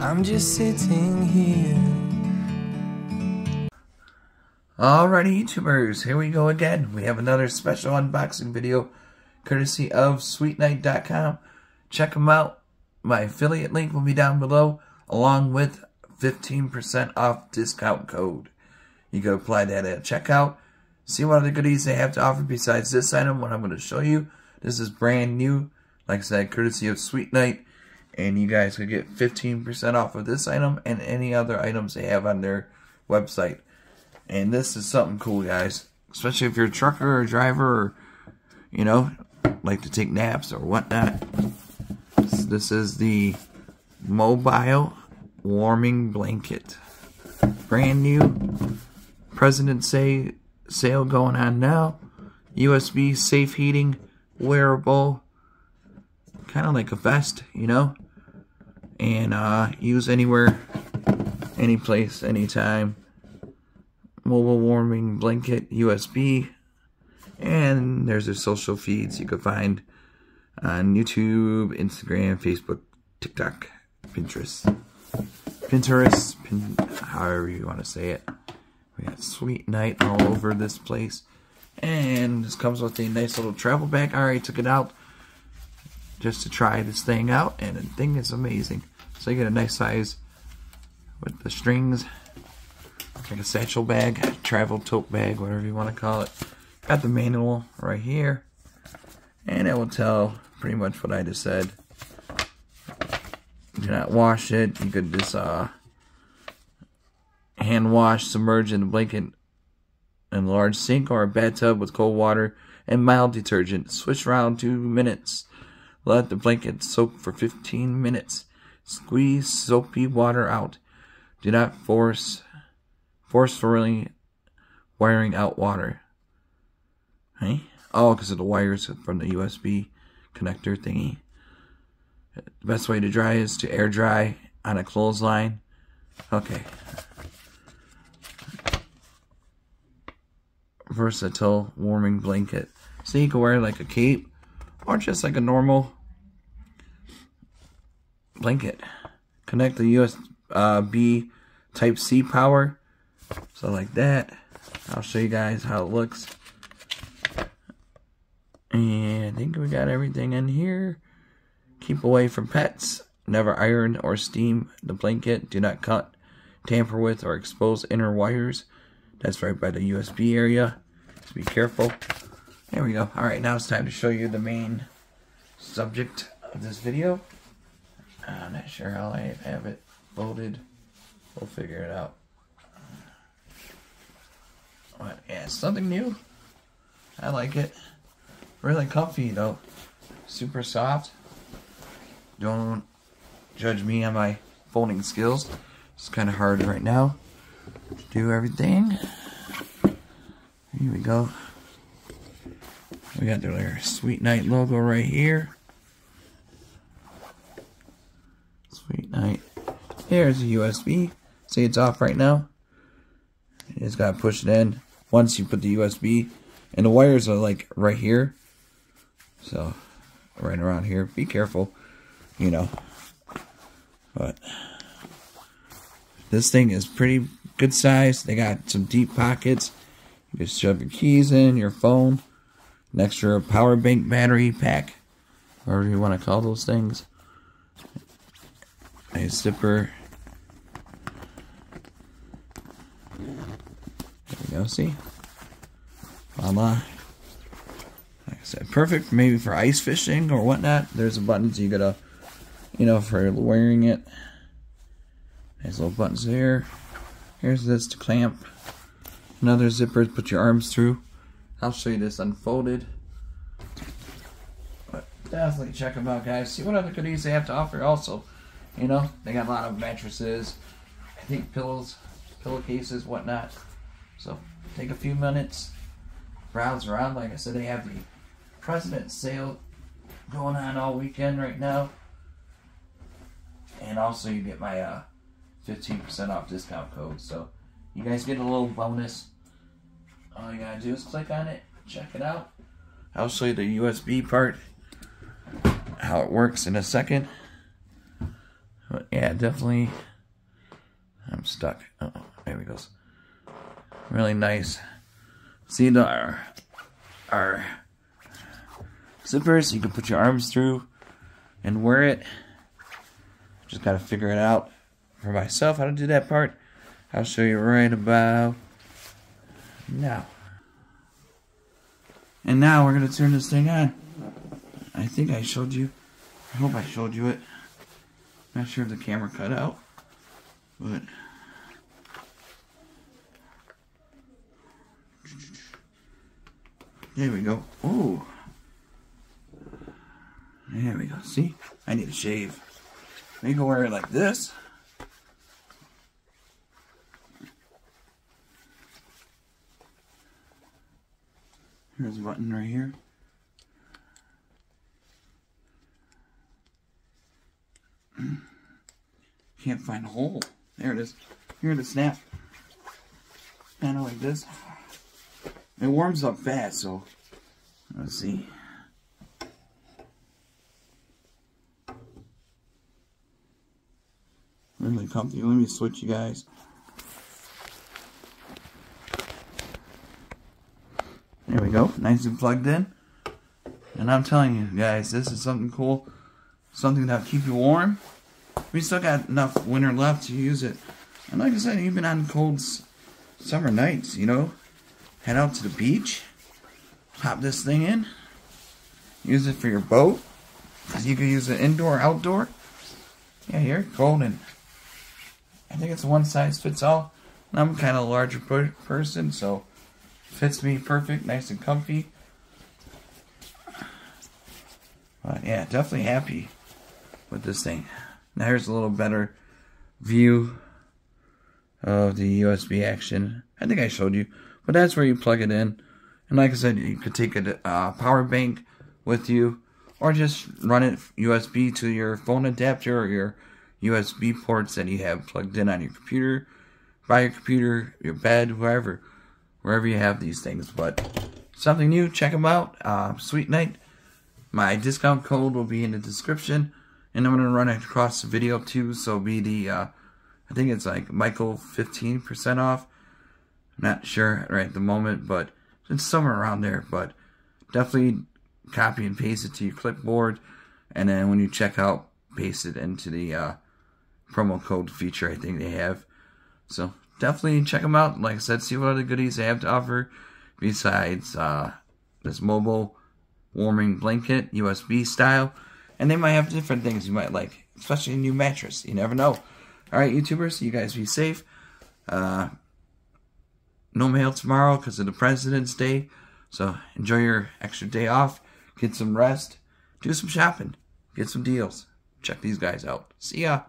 I'm just sitting here. Alrighty, YouTubers, here we go again. We have another special unboxing video courtesy of SweetNight.com. Check them out. My affiliate link will be down below, along with 15% off discount code. You can apply that at checkout. See what other goodies they have to offer besides this item, what I'm going to show you. This is brand new, like I said, courtesy of SweetNight. And you guys could get 15% off of this item and any other items they have on their website. And this is something cool, guys. Especially if you're a trucker or a driver or, you know, like to take naps or whatnot. This is the mobile warming blanket. Brand new. President's Day sale going on now. USB safe heating, wearable. Kind of like a vest, you know. And use anywhere, any place, anytime. Mobile warming blanket, USB. And there's their social feeds you can find on YouTube, Instagram, Facebook, TikTok, Pinterest, however you want to say it. We got SweetNight all over this place. And this comes with a nice little travel bag. I already took it out just to try this thing out, and the thing is amazing. So you get a nice size with the strings, like a satchel bag, travel tote bag, whatever you want to call it. Got the manual right here, and it will tell pretty much what I just said. Do not wash it. You could just hand wash, submerge in a blanket in a large sink or a bathtub with cold water and mild detergent. Switch around 2 minutes. Let the blanket soak for 15 minutes. Squeeze soapy water out. Do not forcefully wiring out water. Hey? Oh, because of the wires from the USB connector thingy. The best way to dry is to air dry on a clothesline. Okay. Versatile warming blanket. So you can wear like a cape or just like a normal blanket. Connect the USB Type-C power. So like that. I'll show you guys how it looks. And I think we got everything in here. Keep away from pets. Never iron or steam the blanket. Do not cut, tamper with, or expose inner wires. That's right by the USB area. So be careful. There we go. Alright, now it's time to show you the main subject of this video. I'm not sure how I have it loaded. We'll figure it out. But yeah, it's something new. I like it. Really comfy though. Super soft. Don't judge me on my folding skills. It's kind of hard right now to do everything. Here we go. We got their SweetNight logo right here. SweetNight. Here's the USB. See, it's off right now. You just gotta push it in. Once you put the USB, and the wires are like right here. So, right around here. Be careful, you know. But this thing is pretty good size. They got some deep pockets. You can shove your keys in, your phone, an extra power bank battery pack, whatever you want to call those things. A zipper. There we go, see? Voila. Like I said, perfect maybe for ice fishing or whatnot. There's the buttons you gotta, you know, for wearing it. There's little buttons there. Here's this to clamp. Another zipper to put your arms through. I'll show you this unfolded. But definitely check them out, guys. See what other goodies they have to offer also. You know, they got a lot of mattresses, I think pillows, pillowcases, whatnot. So take a few minutes, browse around. Like I said, they have the President's sale going on all weekend right now. And also you get my 15% off discount code. So you guys get a little bonus. All you gotta do is click on it, check it out. I'll show you the USB part, how it works in a second. But yeah, definitely. I'm stuck. Oh, there we go. Really nice. See our zippers. You can put your arms through and wear it. Just gotta figure it out for myself how to do that part. I'll show you right about now. And now we're gonna turn this thing on. I think I showed you. I hope I showed you it. Not sure if the camera cut out, but there we go. Ooh. There we go. See? I need a shave. You can wear it like this. Here's a button right here. Can't find a hole. There it is. Here the snap. Kind of like this. It warms up fast, so let's see. Really comfy. Let me switch you guys. There we go. Nice and plugged in. And I'm telling you guys, this is something cool. Something that'll keep you warm. We still got enough winter left to use it. And like I said, even on cold summer nights, you know, head out to the beach. Pop this thing in. Use it for your boat. Because you can use it indoor, outdoor. Yeah, here, cold, and I think it's a one size fits all. And I'm kind of a larger person, so fits me perfect, nice and comfy. But yeah, definitely happy with this thing. Now here's a little better view of the USB action. I think I showed you, but that's where you plug it in. And like I said, you could take a power bank with you, or just run it USB to your phone adapter or your USB ports that you have plugged in on your computer, by your computer, your bed, wherever you have these things. But something new, check them out. SweetNight. My discount code will be in the description, and I'm going to run it across the video too, so it'll be the, I think it's like Michael 15% off. I'm not sure right at the moment, but it's somewhere around there. But definitely copy and paste it to your clipboard, and then when you check out, paste it into the promo code feature I think they have. So definitely check them out. Like I said, see what other goodies they have to offer besides this mobile warming blanket, USB style. And they might have different things you might like, especially a new mattress. You never know. Alright, YouTubers, you guys be safe. No mail tomorrow because of the President's Day. So enjoy your extra day off. Get some rest. Do some shopping. Get some deals. Check these guys out. See ya.